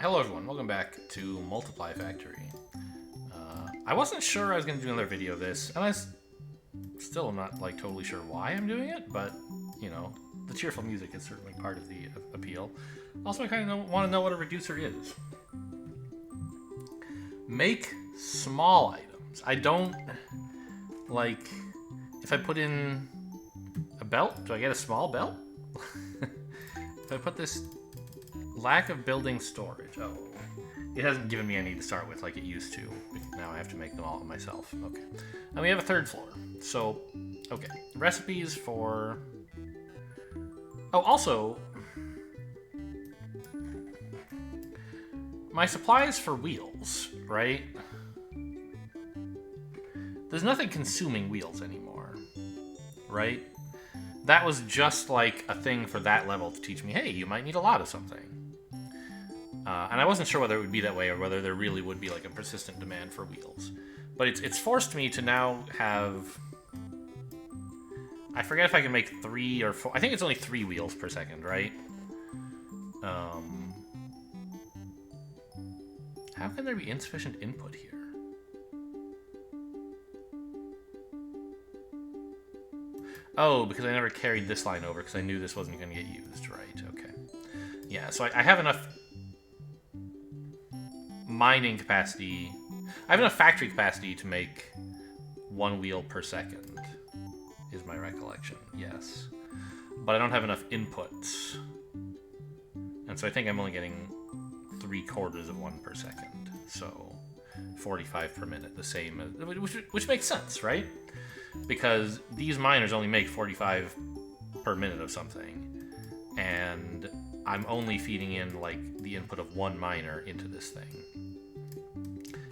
Hello everyone, welcome back to Multiply Factory. I wasn't sure I was going to do another video of this, and still am not like totally sure why I'm doing it, but you know, the cheerful music is certainly part of the appeal. Also, I kind of want to know what a reducer is. Make small items. I don't like, if I put in a belt, do I get a small belt? If I put this lack of building storage, oh, it hasn't given me any to start with like it used to. Now I have to make them all myself. Okay. And we have a third floor. So, okay. Recipes for... Oh, also... My supplies for wheels, right? There's nothing consuming wheels anymore, right? That was just like a thing for that level to teach me, hey, you might need a lot of something. And I wasn't sure whether it would be that way or whether there really would be like a persistent demand for wheels. But it's forced me to now have... I forget if I can make 3 or 4... I think it's only 3 wheels per second, right? How can there be insufficient input here? Oh, because I never carried this line over because I knew this wasn't going to get used, right? Okay. Yeah, so I have enough mining capacity. I have enough factory capacity to make 1 wheel per second, is my recollection. Yes. But I don't have enough inputs. And so I think I'm only getting 3/4 of 1 per second. So 45 per minute, the same as, which makes sense, right? Because these miners only make 45 per minute of something, and I'm only feeding in like the input of 1 miner into this thing.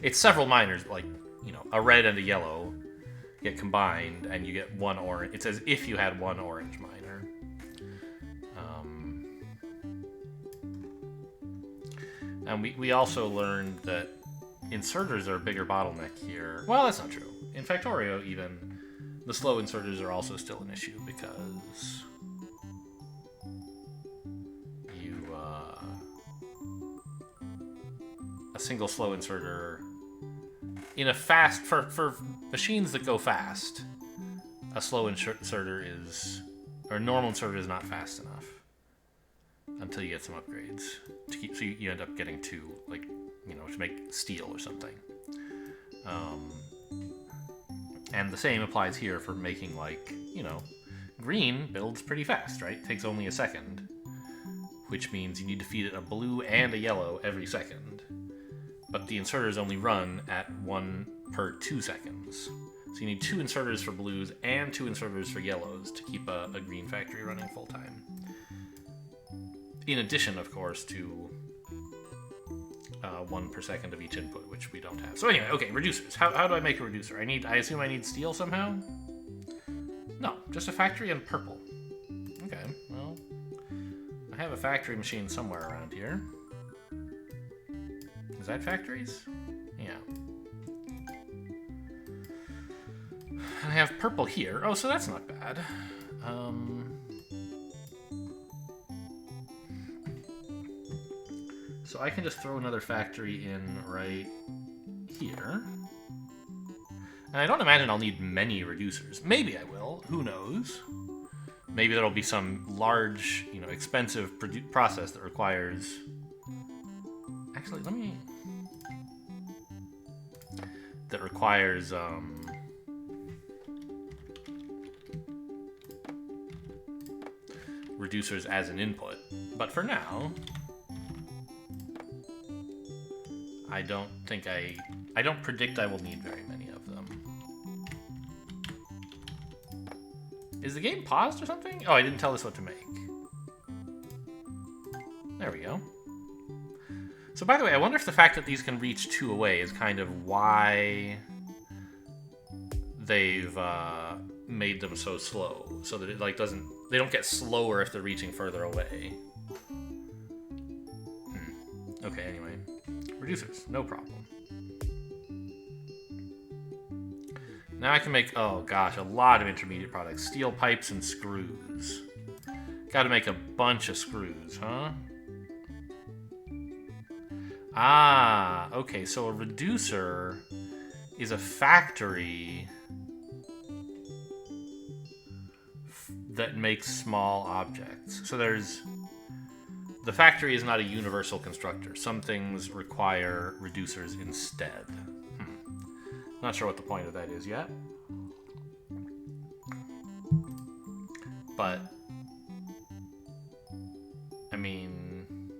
It's several miners, like, you know, a red and a yellow get combined, and you get 1 orange. It's as if you had 1 orange miner. And we also learned that inserters are a bigger bottleneck here. Well, that's not true. In Factorio, even, the slow inserters are also still an issue because a single slow inserter in a fast for machines that go fast, a slow inserter is, or a normal inserter is not fast enough until you get some upgrades to keep, so you end up getting 2, like, you know, to make steel or something. And the same applies here for making, like, you know, green builds pretty fast, right? It takes only a second, which means you need to feed it a blue and a yellow every second. But the inserters only run at 1 per 2 seconds. So you need 2 inserters for blues and 2 inserters for yellows to keep a green factory running full time. In addition, of course, to 1 per second of each input, which we don't have. So anyway, okay, reducers. How do I make a reducer? I assume I need steel somehow? No, just a factory and purple. Okay, well, I have a factory machine somewhere around here. Is that factories? Yeah. I have purple here. Oh, so that's not bad. So I can just throw another factory in right here. And I don't imagine I'll need many reducers. Maybe I will. Who knows? Maybe there'll be some large, you know, expensive process that requires... Actually, let me... That requires, reducers as an input. But for now... I don't predict I will need very many of them. Is the game paused or something? Oh, I didn't tell this what to make. There we go. So by the way, I wonder if the fact that these can reach 2 away is kind of why they've made them so slow, so that it like they don't get slower if they're reaching further away. Okay, anyway. Reducers, no problem. Now I can make, oh gosh, a lot of intermediate products. Steel pipes and screws. Gotta make a bunch of screws, huh? Ah, okay, so a reducer is a factory that makes small objects. So there's... The factory is not a universal constructor. Some things require reducers instead. Not sure what the point of that is yet. But, I mean...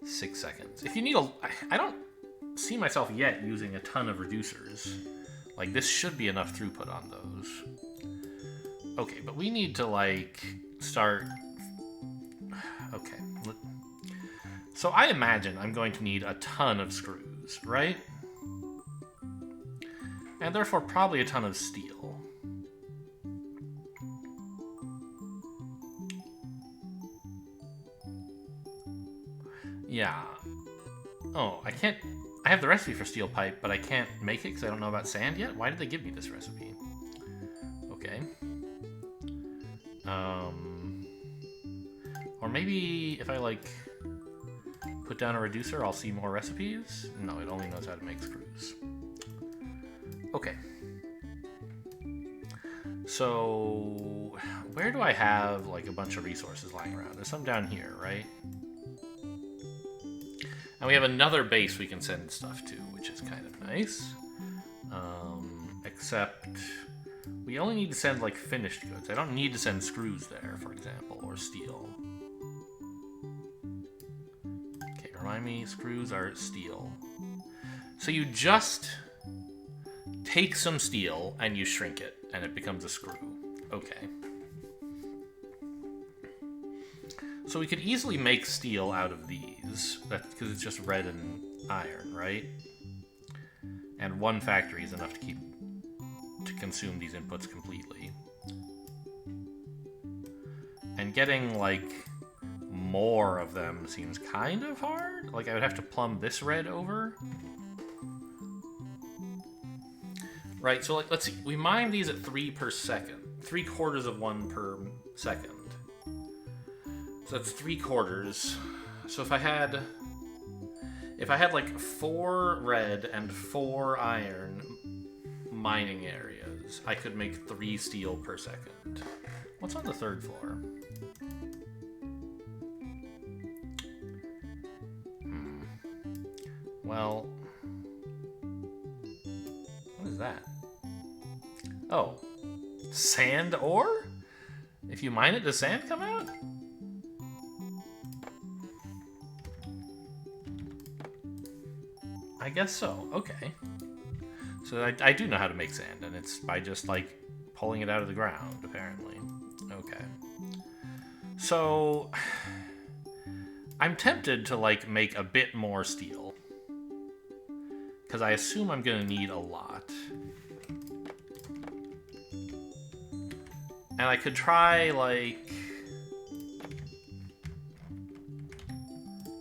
6 seconds. If you need a... I don't see myself yet using a ton of reducers. Like, this should be enough throughput on those. Okay, but we need to, like... start... Okay. So I imagine I'm going to need a ton of screws, right? And therefore probably a ton of steel. Yeah. Oh, I can't... I have the recipe for steel pipe, but I can't make it because I don't know about sand yet? Why did they give me this recipe? Okay. Or maybe if I, like, put down a reducer, I'll see more recipes? No, it only knows how to make screws. Okay. So, where do I have, like, a bunch of resources lying around? There's some down here, right? And we have another base we can send stuff to, which is kind of nice. Except... we only need to send, like, finished goods. I don't need to send screws there, for example, or steel. Okay, remind me, screws are steel. So you just take some steel and you shrink it, and it becomes a screw. Okay. So we could easily make steel out of these. That's because it's just red and iron, right? And one factory is enough to consume these inputs completely. And getting, like, more of them seems kind of hard. Like, I would have to plumb this red over. Right, so, like, let's see. We mine these at 3 per second. 3/4 of one per second. So that's 3/4. So if I had, like, 4 red and 4 iron mining areas, I could make 3 steel per second. What's on the 3rd floor? Well, what is that? Oh, sand ore? If you mine it, does sand come out? I guess so. Okay. So I do know how to make sand, and it's by just, like, pulling it out of the ground, apparently. Okay. So... I'm tempted to, like, make a bit more steel. Because I assume I'm going to need a lot. And I could try, like...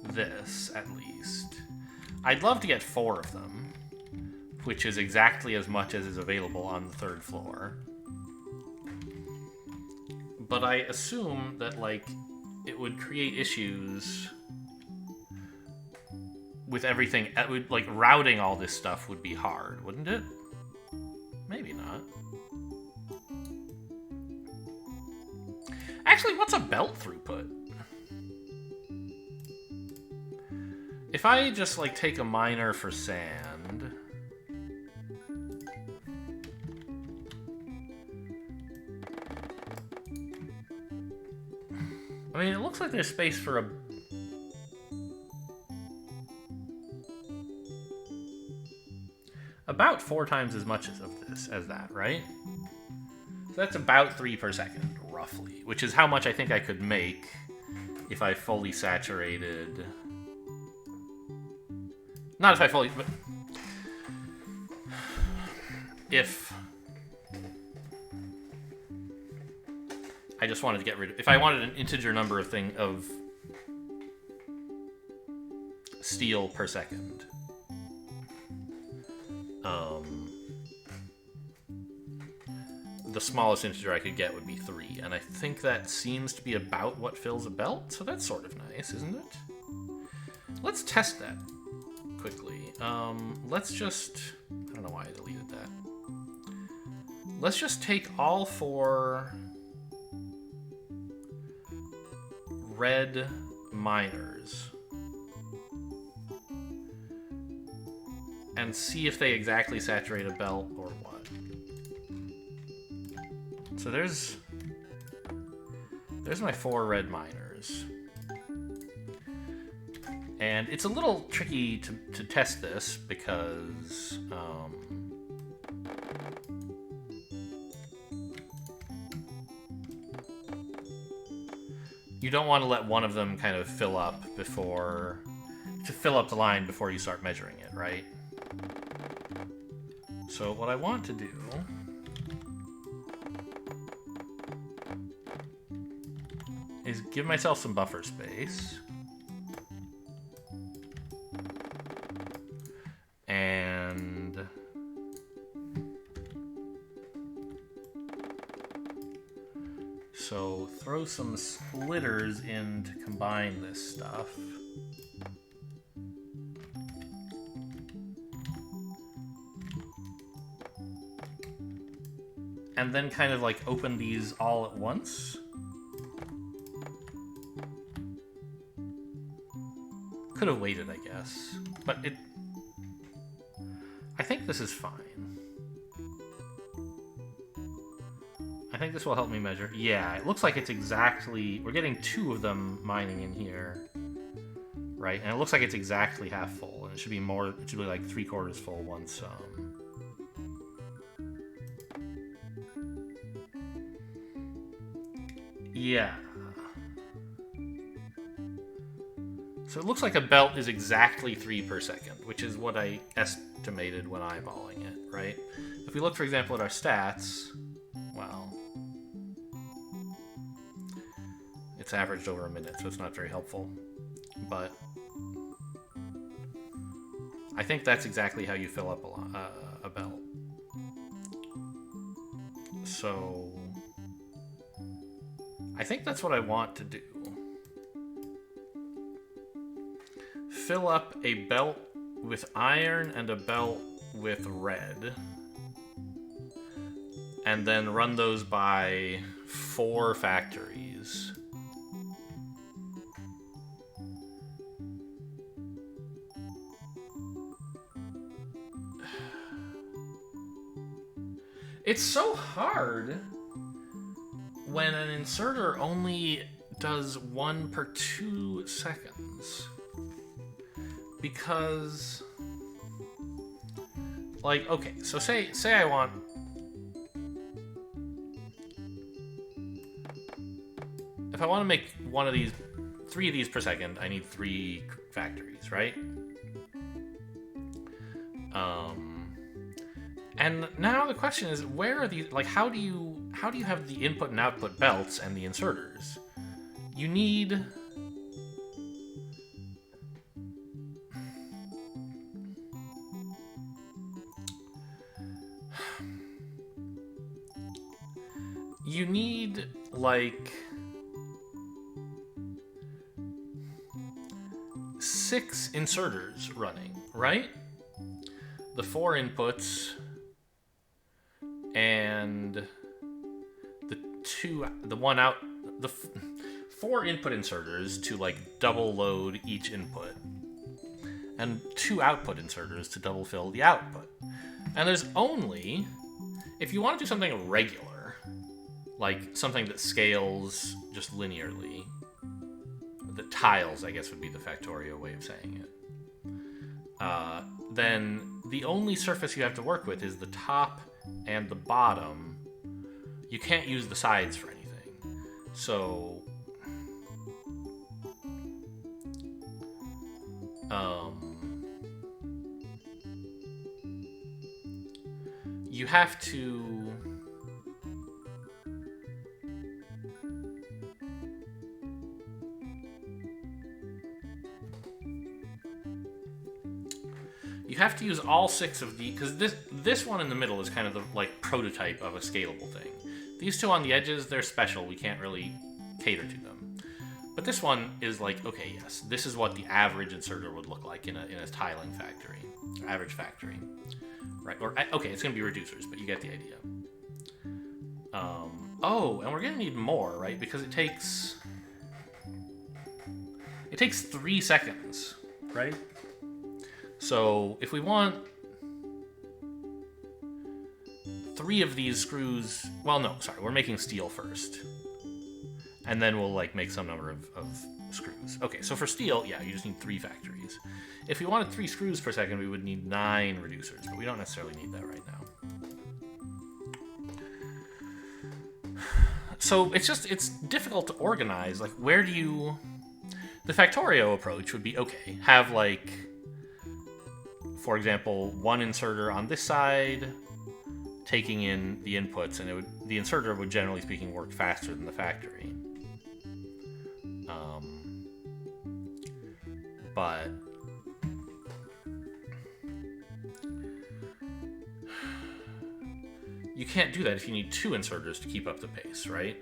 this, at least. I'd love to get 4 of them, which is exactly as much as is available on the 3rd floor. But I assume that, like, it would create issues with everything. It would, like, routing all this stuff would be hard, wouldn't it? Maybe not. Actually, what's a belt throughput? If I just, like, take a miner for sand... I mean, it looks like there's space for a... about 4 times as much of this as that, right? So that's about 3 per second, roughly. Which is how much I think I could make if I fully saturated... Not if I fully... but if... I just wanted to get rid of... If I wanted an integer number of steel per second. The smallest integer I could get would be 3, and I think that seems to be about what fills a belt, so that's sort of nice, isn't it? let's test that quickly. Let's just... I don't know why I deleted that. Let's just take all 4 red miners and see if they exactly saturate a belt or what. So there's my 4 red miners. And it's a little tricky to test this because you don't want to let one of them kind of fill up the line before you start measuring it, right? So what I want to do is give myself some buffer space. And so throw some splitters in to combine this stuff. And then kind of like open these all at once. Could have waited, I guess. But I think this is fine. I think this will help me measure. Yeah, it looks like it's exactly... We're getting 2 of them mining in here. Right? And it looks like it's exactly half full. And it should be more... It should be like 3/4 full once... Yeah. So it looks like a belt is exactly 3 per second, which is what I estimated when eyeballing it, right? If we look, for example, at our stats, well, it's averaged over a minute, so it's not very helpful. But I think that's exactly how you fill up a belt. So I think that's what I want to do. Fill up a belt with iron and a belt with red. And then run those by 4 factories. It's so hard when an inserter only does 1 per 2 seconds. Because, like, okay, so say I want... If I want to make 3 of these per second, I need 3 factories, right? And now the question is, where are these, like, how do you have the input and output belts and the inserters? You need... You need, like, 6 inserters running, right? The 4 inputs and the 4 input inserters to, like, double load each input, and 2 output inserters to double fill the output. And there's only, if you want to do something regular, like something that scales just linearly, the tiles, I guess, would be the Factorio way of saying it, then the only surface you have to work with is the top and the bottom. You can't use the sides for anything. So, you have to... You have to use all 6 of the, because this one in the middle is kind of the, like, prototype of a scalable thing. These 2 on the edges, they're special. We can't really cater to them. But this one is like, okay, yes, this is what the average inserter would look like in a tiling factory, average factory, right? Or okay, it's gonna be reducers, but you get the idea. Oh, and we're gonna need more, right? Because it takes 3 seconds, right? So if we want 3 of these screws, well, no, sorry, we're making steel first. And then we'll like make some number of screws. Okay, so for steel, yeah, you just need 3 factories. If we wanted 3 screws per second, we would need 9 reducers, but we don't necessarily need that right now. So it's difficult to organize. Like, where do you... The Factorio approach would be, okay, have like, for example, 1 inserter on this side, taking in the inputs, and the inserter would, generally speaking, work faster than the factory. But you can't do that if you need 2 inserters to keep up the pace, right?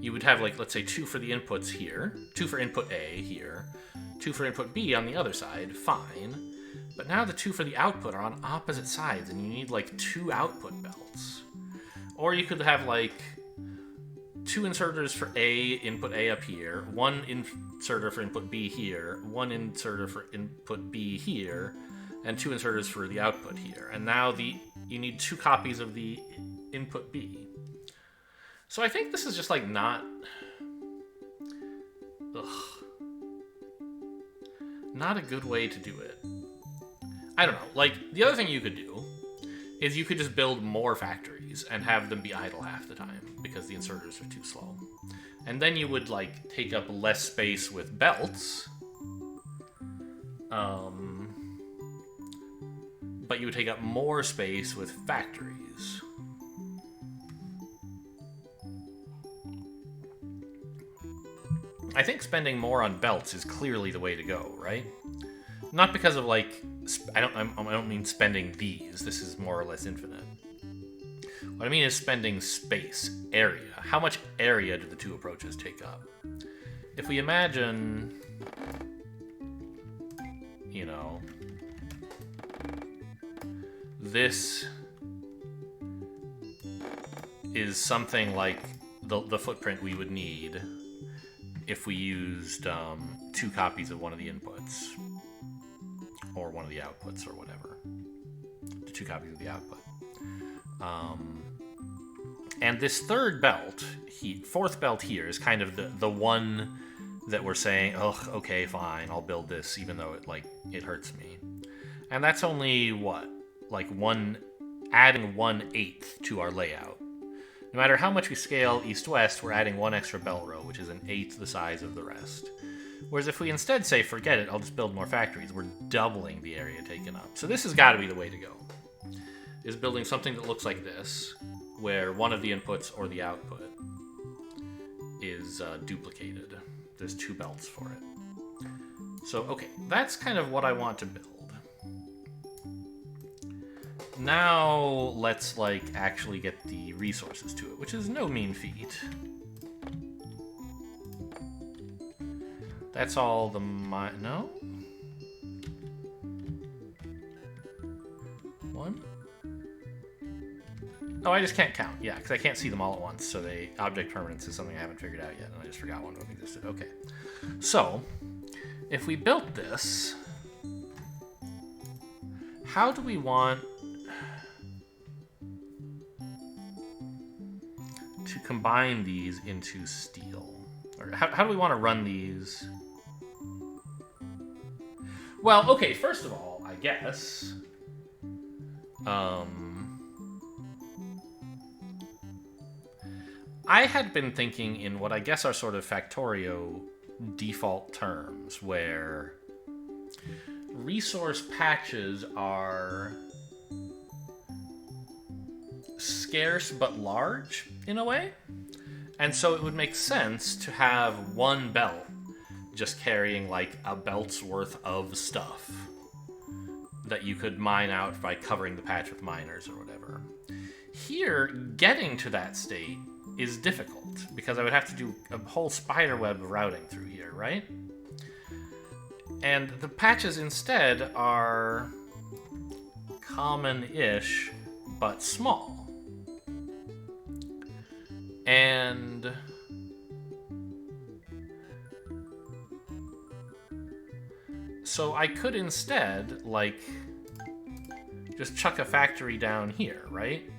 You would have, like, let's say 2 for the inputs here, 2 for input A here, 2 for input B on the other side, fine. But now the 2 for the output are on opposite sides, and you need, like, 2 output belts. Or you could have, like, 2 inserters for A, input A up here, 1 inserter for input B here, 1 inserter for input B here, and 2 inserters for the output here. And now you need 2 copies of the input B. So I think this is just, like, not... not a good way to do it. I don't know. Like, the other thing you could do is you could just build more factories and have them be idle half the time because the inserters are too slow. And then you would, like, take up less space with belts. But you would take up more space with factories. I think spending more on belts is clearly the way to go, right? Not because of, like, I don't mean spending these. This is more or less infinite. What I mean is spending space, area. How much area do the 2 approaches take up? If we imagine, you know, this is something like the footprint we would need if we used 2 copies of one of the inputs. Or one of the outputs, or whatever. 2 copies of the output. And this 3rd belt, 4th belt here, is kind of the one that we're saying, oh, okay, fine, I'll build this, even though it hurts me. And that's only, what? Like adding 1/8 to our layout. No matter how much we scale east-west, we're adding 1 extra belt row, which is 1/8 the size of the rest. Whereas if we instead say, forget it, I'll just build more factories, we're doubling the area taken up. So this has got to be the way to go, is building something that looks like this, where one of the inputs or the output is duplicated. There's 2 belts for it. So, okay, that's kind of what I want to build. Now, let's, like, actually get the resources to it, which is no mean feat. That's all the no? 1? Oh, I just can't count. Yeah, because I can't see them all at once. So object permanence is something I haven't figured out yet, and I just forgot one of them existed. Okay. So, if we built this, how do we want to combine these into steel? Or how do we want to run these? Well, okay, first of all, I guess, I had been thinking in what I guess are sort of Factorio default terms, where resource patches are scarce but large, in a way. And so it would make sense to have 1 belt just carrying, like, a belt's worth of stuff that you could mine out by covering the patch with miners or whatever. Here, getting to that state is difficult, because I would have to do a whole spider web of routing through here, right? And the patches instead are common-ish, but small. And so I could instead, like, just chuck a factory down here, right?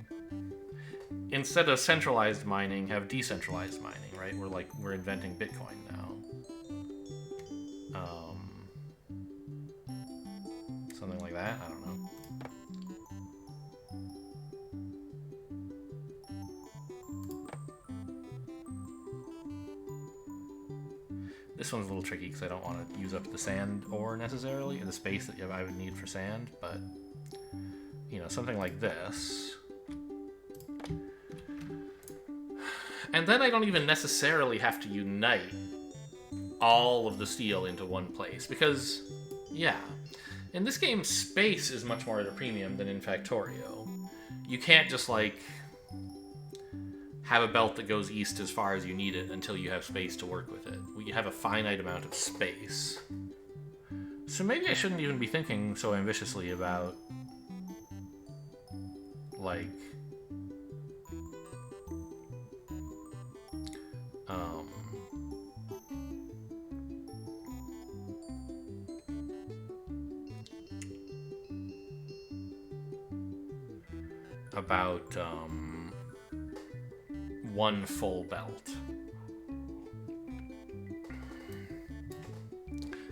Instead of centralized mining, have decentralized mining, right? We're inventing Bitcoin now. Something like that, I don't know. This one's a little tricky because I don't want to use up the sand ore necessarily, or the space that I would need for sand, but, you know, something like this. And then I don't even necessarily have to unite all of the steel into one place, because, yeah, in this game, space is much more at a premium than in Factorio. You can't just, like, have a belt that goes east as far as you need it until you have space to work with it. You have a finite amount of space. So maybe I shouldn't even be thinking so ambitiously about, like, about one full belt.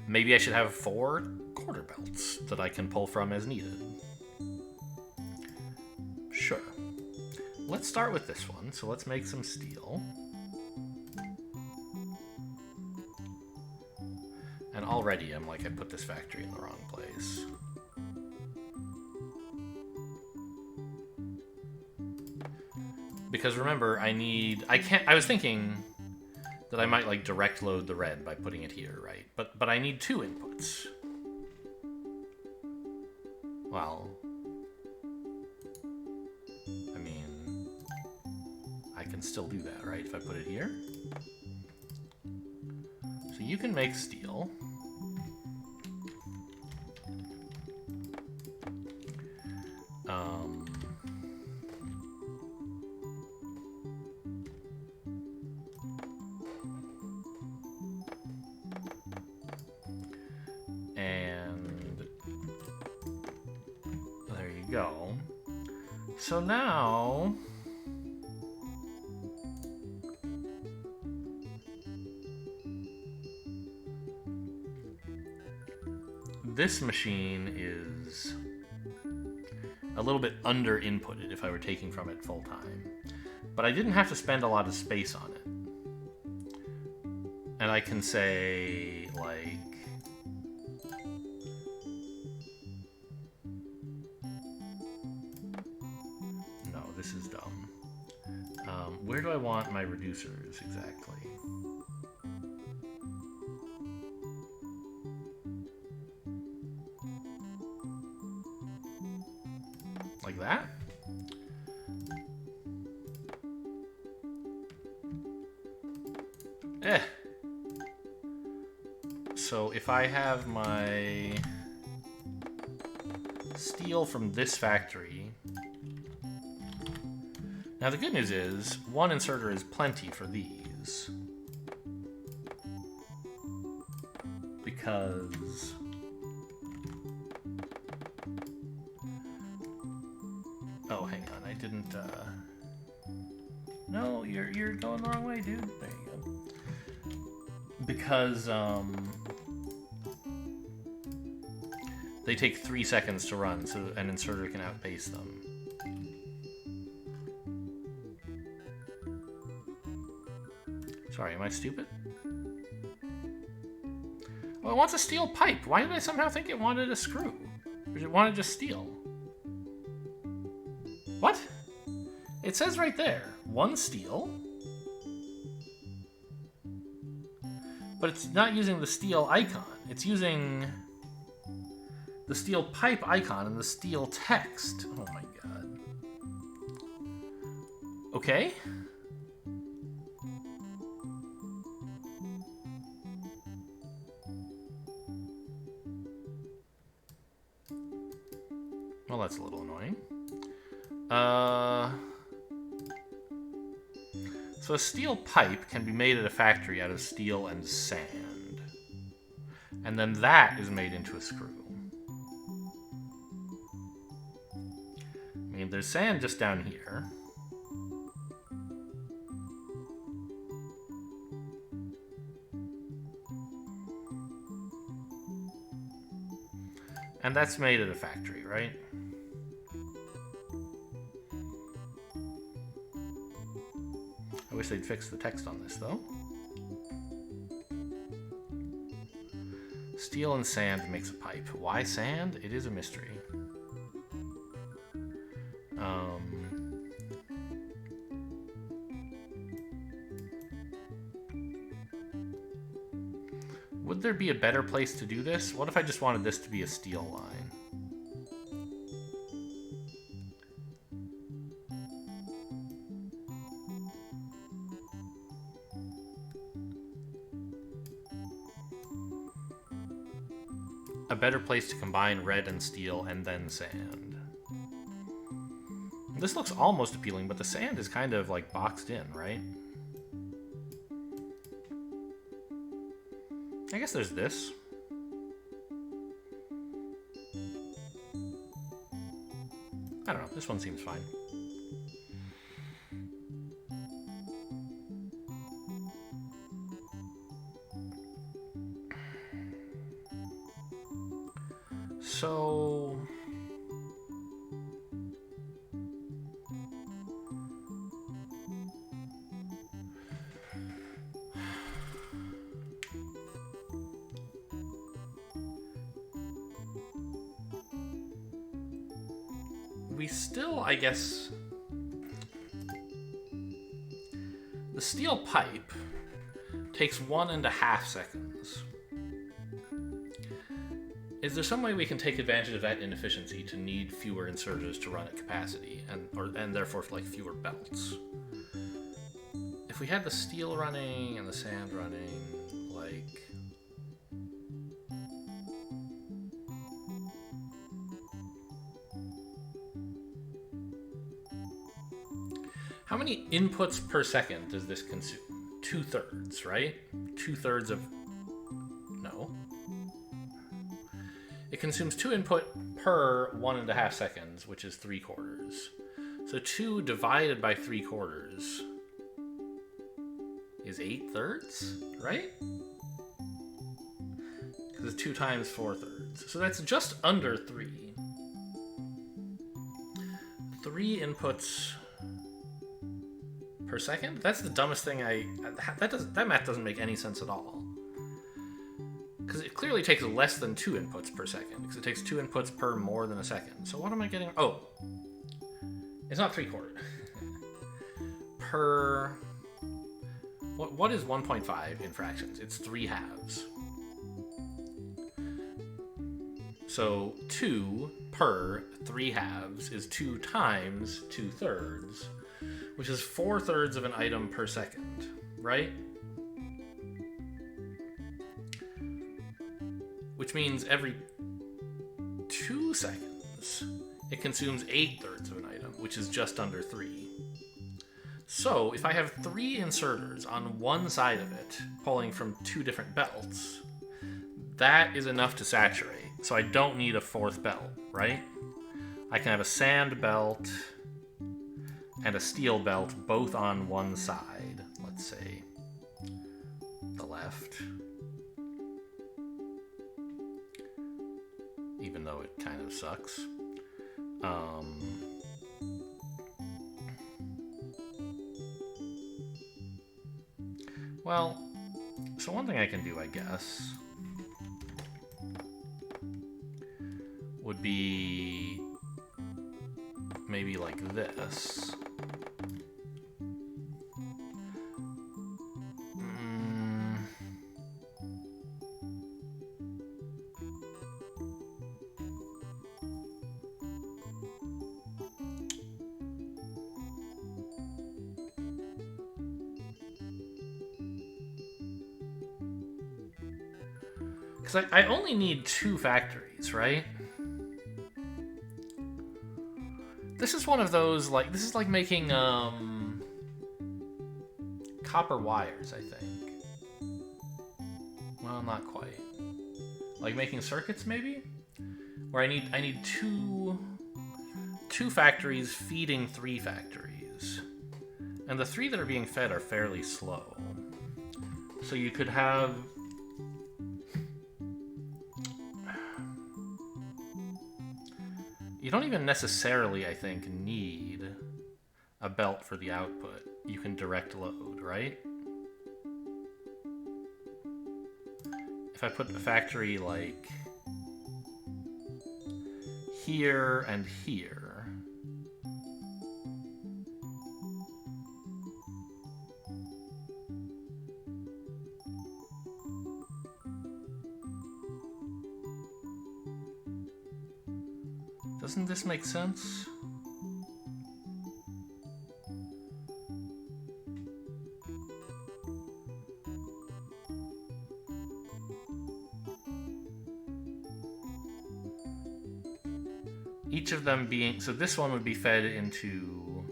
Maybe I should have 4 quarter belts that I can pull from as needed. Sure. Let's start with this one. So let's make some steel. And already I'm like, I put this factory in the wrong place. Because remember, I was thinking that I might like direct load the red by putting it here, right? But I need 2 inputs. Well, I mean, I can still do that, right? If I put it here. So you can make steel. Go. So now this machine is a little bit under inputted if I were taking from it full time, but I didn't have to spend a lot of space on it. And I can say, like, this is dumb. Where do I want my reducers exactly? Like that? So if I have my steel from this factory. Now the good news is, 1 inserter is plenty for these. Because oh, hang on, I didn't no, you're going the wrong way, dude. There you go. Because they take 3 seconds to run, so an inserter can outpace them. Sorry, am I stupid? Well, it wants a steel pipe. Why did I somehow think it wanted a screw? Or did it want just steel? What? It says right there, 1 steel. But it's not using the steel icon. It's using the steel pipe icon and the steel text. Oh my god. Okay. Well, that's a little annoying. So a steel pipe can be made at a factory out of steel and sand. And then that is made into a screw. I mean, there's sand just down here. And that's made at a factory, right? I wish they'd fix the text on this, though. Steel and sand makes a pipe. Why sand? It is a mystery. Would there be a better place to do this? What if I just wanted this to be a steel line? A better place to combine red and steel and then sand. This looks almost appealing, but the sand is kind of like boxed in, right? I guess there's this. I don't know, this one seems fine. So... we still, I guess... The steel pipe takes 1.5 seconds. Is there some way we can take advantage of that inefficiency to need fewer inserters to run at capacity, and therefore like fewer belts? If we had the steel running and the sand running, like... How many inputs per second does this consume? 2/3, right? 2/3 of... No. It consumes 2 input per 1.5 seconds, which is 3/4. So 2 divided by 3/4 is 8/3, right? Because it's 2 times 4/3. So that's just under 3. 3 inputs per second? That's the dumbest thing that math doesn't make any sense at all. Because it clearly takes less than 2 inputs per second, because it takes 2 inputs per more than a second. So what am I getting? Oh, it's not 3/4. Per... What is 1.5 in fractions? It's 3/2. So 2 per 3/2 is 2 times 2/3, which is 4/3 of an item per second, right? Which means every 2 seconds, it consumes 8/3 of an item, which is just under 3. So if I have 3 inserters on one side of it, pulling from 2 different belts, that is enough to saturate. So I don't need a 4th belt, right? I can have a sand belt and a steel belt both on one side. Let's say the left. Even though it kind of sucks. Well, so one thing I can do, I guess, would be maybe like this. Because I only need 2 factories, right? This is one of those, like, this is like making, copper wires, I think. Well, not quite. Like making circuits, maybe? Where I need two factories feeding 3 factories. And the 3 that are being fed are fairly slow. So you could have... You don't even necessarily, I think, need a belt for the output. You can direct load, right? If I put a factory, like, here and here... Doesn't this make sense? Each of them being... So this one would be fed into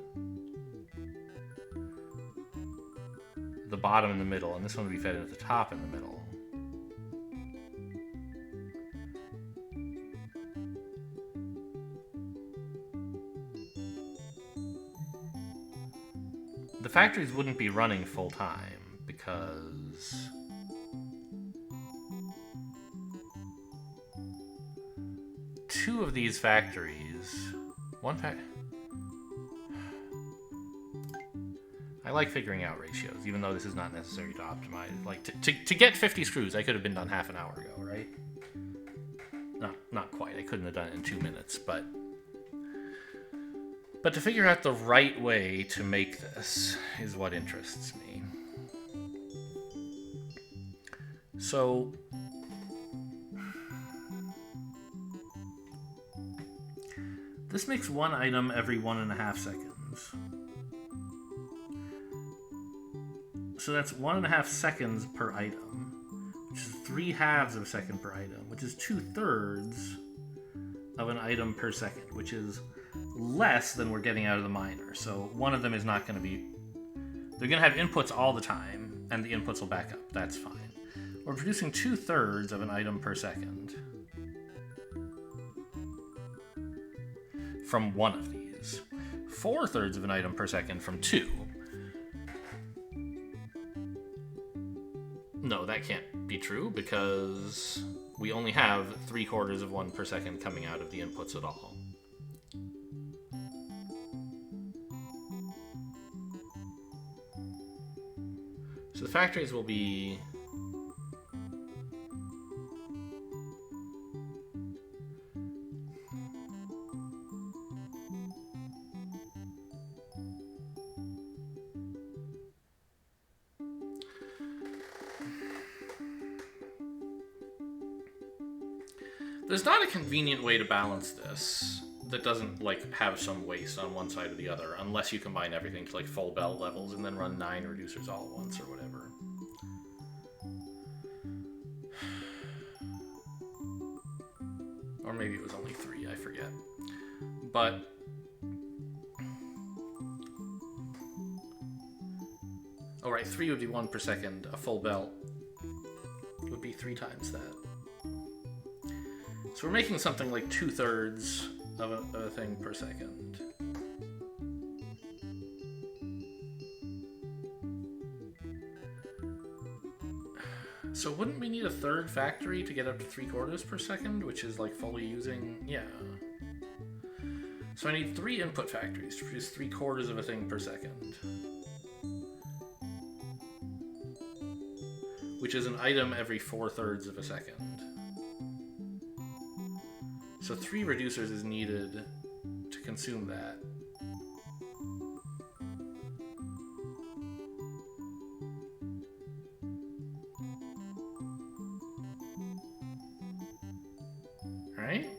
the bottom in the middle, and this one would be fed into the top in the middle. The factories wouldn't be running full time because two of these factories, I like figuring out ratios, even though this is not necessary to optimize. Like to get 50 screws, I could have been done half an hour ago, right? Not quite. I couldn't have done it in 2 minutes, but to figure out the right way to make this is what interests me. So, this makes one item every 1.5 seconds. So that's 1.5 seconds per item, which is 3/2 of a second per item, which is 2/3 of an item per second, which is less than we're getting out of the miner. So one of them is not going to be... They're going to have inputs all the time, and the inputs will back up. That's fine. We're producing 2/3 of an item per second from one of these. 4/3 of an item per second from 2. No, that can't be true, because we only have 3/4 of one per second coming out of the inputs at all. So the factories will be... There's not a convenient way to balance this that doesn't, like, have some waste on one side or the other, unless you combine everything to, like, full belt levels and then run 9 reducers all at once or whatever. Or maybe it was only 3, I forget. But... Oh, right, 3 would be 1 per second. A full belt would be 3 times that. So we're making something like 2/3 of a thing per second. So wouldn't we need a third factory to get up to 3/4 per second, which is like fully using... Yeah. So I need 3 input factories to produce 3/4 of a thing per second. Which is an item every 4/3 of a second. So 3 reducers is needed to consume that. Right?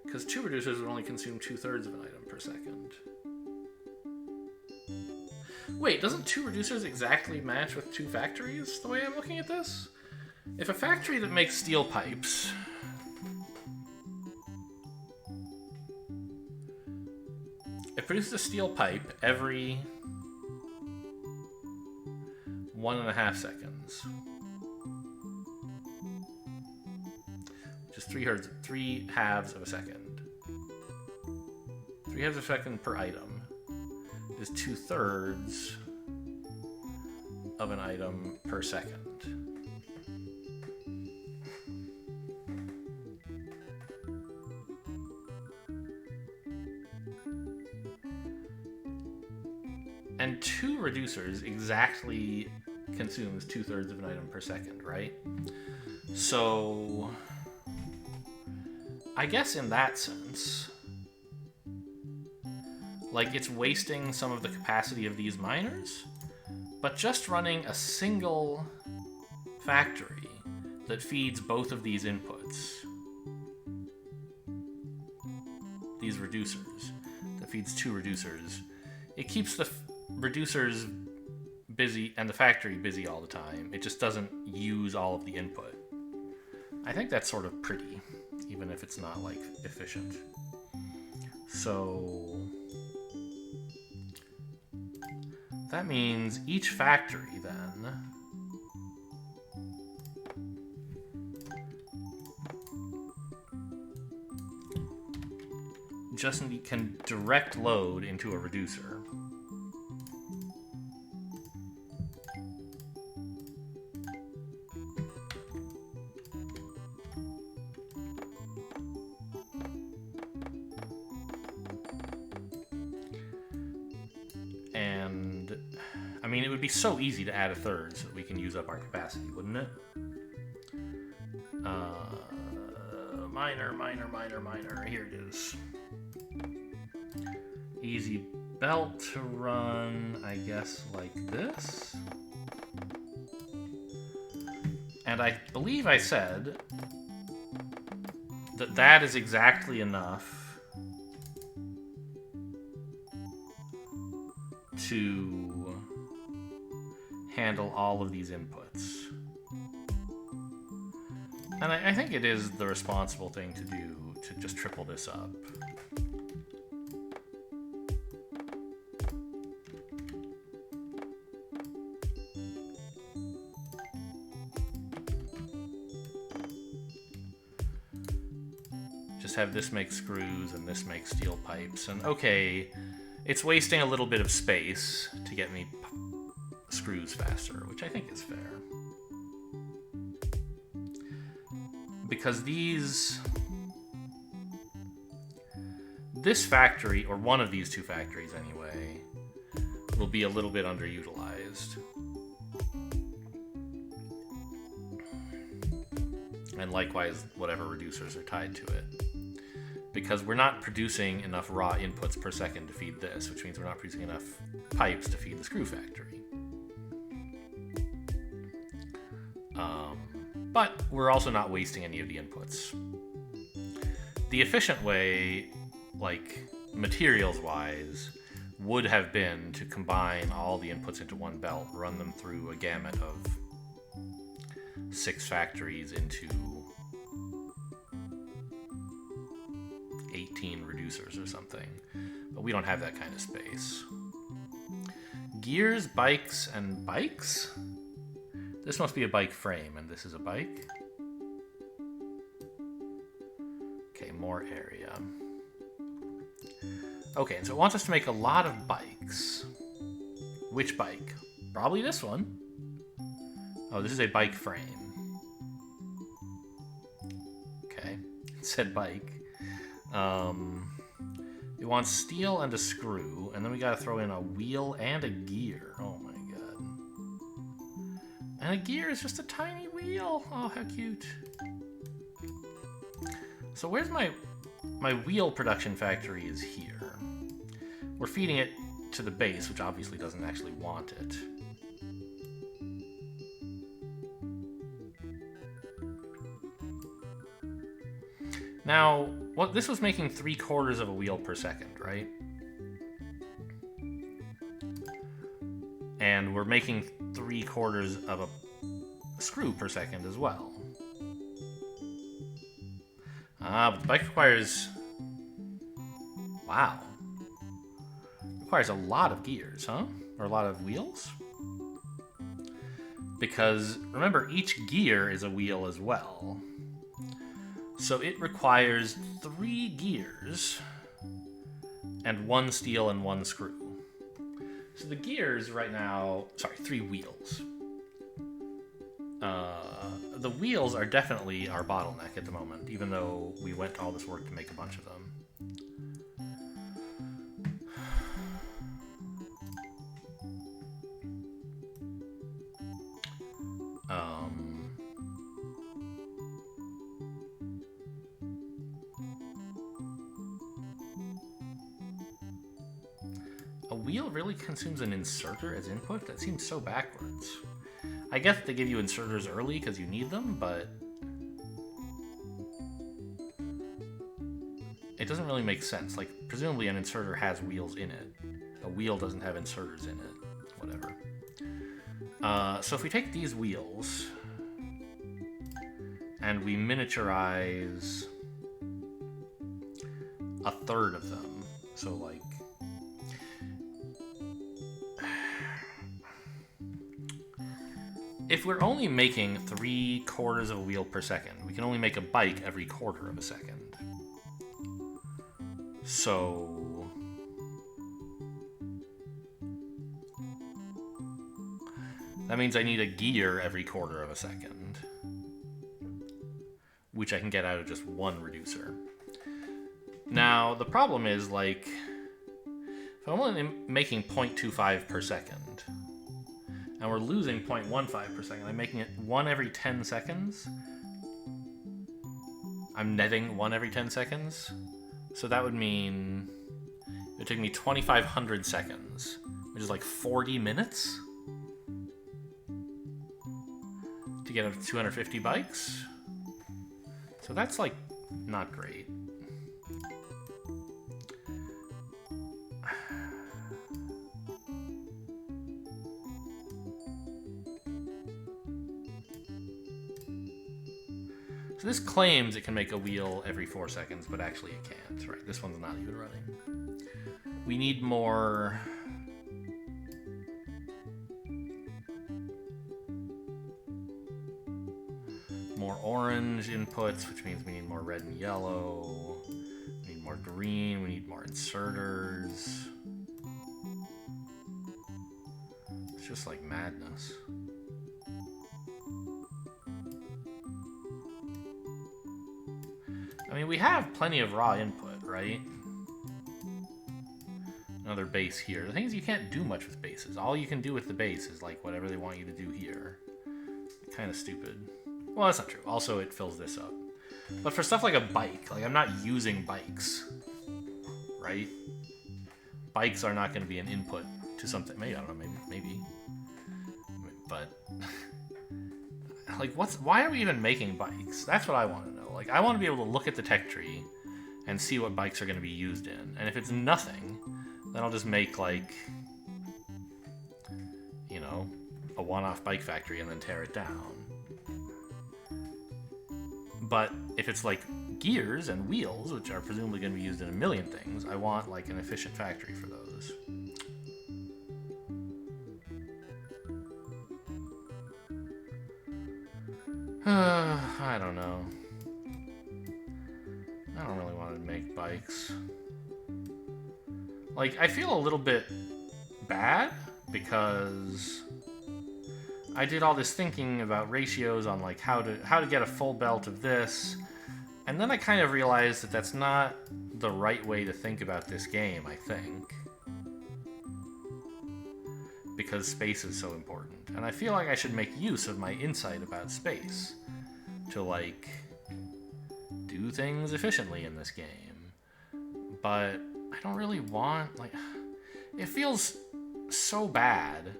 Because 2 reducers would only consume 2/3 of an item per second. Wait, doesn't 2 reducers exactly match with 2 factories, the way I'm looking at this? If a factory that makes steel pipes produces a steel pipe every 1.5 seconds. Just 3 halves of a second. 3 halves of a second per item is 2/3 of an item per second. And 2 reducers exactly consumes 2/3 of an item per second, right? So I guess in that sense, like, it's wasting some of the capacity of these miners, but just running a single factory that feeds both of these inputs, these reducers, that feeds 2 reducers, it keeps the reducers busy and the factory busy all the time. It just doesn't use all of the input. I think that's sort of pretty, even if it's not, like, efficient. So that means each factory, then, just can direct load into a reducer. And, I mean, it would be so easy to add a 1/3 so that we can use up our capacity, wouldn't it? Miner. Here it is. Easy belt to run, I guess, like this. And I believe I said that that is exactly enough to handle all of these inputs. And I think it is the responsible thing to do to just triple this up. Just have this make screws and this make steel pipes. And okay, it's wasting a little bit of space to get me screws faster, which I think is fair. Because this factory, or one of these 2 factories anyway, will be a little bit underutilized. And likewise, whatever reducers are tied to it. Because we're not producing enough raw inputs per second to feed this, which means we're not producing enough pipes to feed the screw factory. But we're also not wasting any of the inputs. The efficient way, like, materials-wise, would have been to combine all the inputs into one belt, run them through a gamut of 6 factories into 18 reducers or something. But we don't have that kind of space. Gears, bikes, and bikes? This must be a bike frame, and this is a bike. Okay, more area. Okay, and so it wants us to make a lot of bikes. Which bike? Probably this one. Oh, this is a bike frame. Okay, it said bike. It wants steel and a screw, and then we gotta throw in a wheel and a gear. Oh my god. And a gear is just a tiny wheel. Oh, how cute. So where's my wheel production factory is here. We're feeding it to the base, which obviously doesn't actually want it. Now, this was making 3/4 of a wheel per second, right? And we're making 3/4 of a screw per second as well. But the bike requires... Wow. requires a lot of gears, huh? Or a lot of wheels? Because, remember, each gear is a wheel as well. So it requires 3 gears and 1 steel and 1 screw. So the gears right now... Sorry, 3 wheels. The wheels are definitely our bottleneck at the moment, even though we went to all this work to make a bunch of them. A wheel really consumes an inserter as input? That seems so backwards. I guess they give you inserters early because you need them, but it doesn't really make sense. Like, presumably an inserter has wheels in it. A wheel doesn't have inserters in it. Whatever. So if we take these wheels and we miniaturize a third of them, so like if we're only making 3/4 of a wheel per second, we can only make a bike every 1/4 of a second. So that means I need a gear every 1/4 of a second, which I can get out of just 1 reducer. Now, the problem is, like, if I'm only making 0.25 per second, and we're losing 0.15 per second, I'm making it 1 every 10 seconds. I'm netting 1 every 10 seconds. So that would mean it would take me 2,500 seconds, which is like 40 minutes to get up to 250 bikes. So that's like not great. So this claims it can make a wheel every 4 seconds, but actually it can't, right? This one's not even running. We need more... more orange inputs, which means we need more red and yellow. We need more green, we need more inserters. It's just like madness. I mean, we have plenty of raw input, right? Another base here. The thing is, you can't do much with bases. All you can do with the base is, like, whatever they want you to do here. Kind of stupid. Well, that's not true. Also, it fills this up. But for stuff like a bike, like, I'm not using bikes, right? Bikes are not going to be an input to something. Maybe, I don't know, maybe. But, like, why are we even making bikes? That's what I want to know. Like, I want to be able to look at the tech tree and see what bikes are going to be used in. And if it's nothing, then I'll just make, like, you know, a one-off bike factory and then tear it down. But if it's, like, gears and wheels, which are presumably going to be used in a million things, I want, like, an efficient factory for those. I don't know. I don't really want to make bikes. Like, I feel a little bit bad because I did all this thinking about ratios on, like, how to get a full belt of this, and then I kind of realized that that's not the right way to think about this game, I think. Because space is so important. And I feel like I should make use of my insight about space to, like, do things efficiently in this game. But I don't really want, like, it feels so bad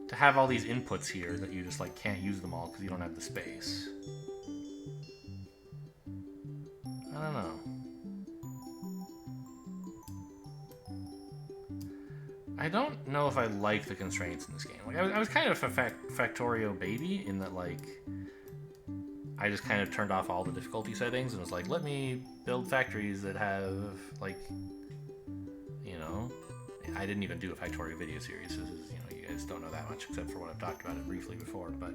to have all these inputs here that you just, like, can't use them all because you don't have the space. I don't know. I don't know if I like the constraints in this game. Like, I was kind of a Factorio baby in that, like, I just kind of turned off all the difficulty settings and was like, let me build factories that have, like, you know, I didn't even do a Factorio video series. This is, you guys don't know that much except for what I've talked about it briefly before, but,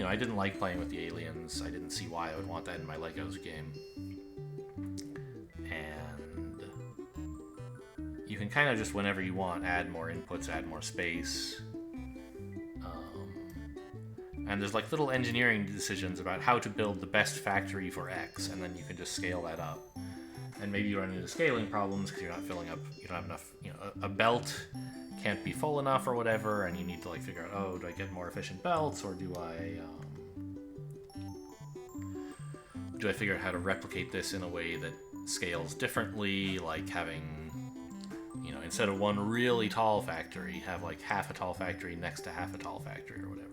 I didn't like playing with the aliens. I didn't see why I would want that in my Legos game. And you can kind of just, whenever you want, add more inputs, add more space. And there's like little engineering decisions about how to build the best factory for X, and then you can just scale that up. And maybe you run into scaling problems because you're not filling up, you don't have enough, a belt can't be full enough or whatever, and you need to like figure out, oh, do I get more efficient belts, or do I figure out how to replicate this in a way that scales differently, like having, instead of one really tall factory, have like half a tall factory next to half a tall factory or whatever.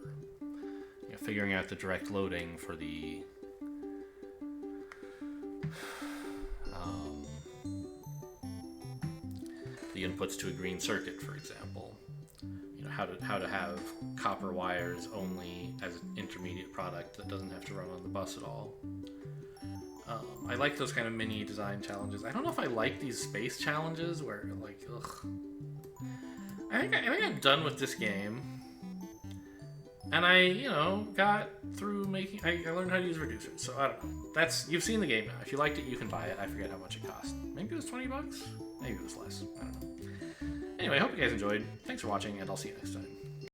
Figuring out the direct loading for the inputs to a green circuit, for example. How to have copper wires only as an intermediate product that doesn't have to run on the bus at all. I like those kind of mini design challenges. I don't know if I like these space challenges where like, ugh. I think I'm done with this game. And I, got through making... I learned how to use reducers, so I don't know. You've seen the game now. If you liked it, you can buy it. I forget how much it cost. Maybe it was $20? Maybe it was less. I don't know. Anyway, I hope you guys enjoyed. Thanks for watching, and I'll see you next time.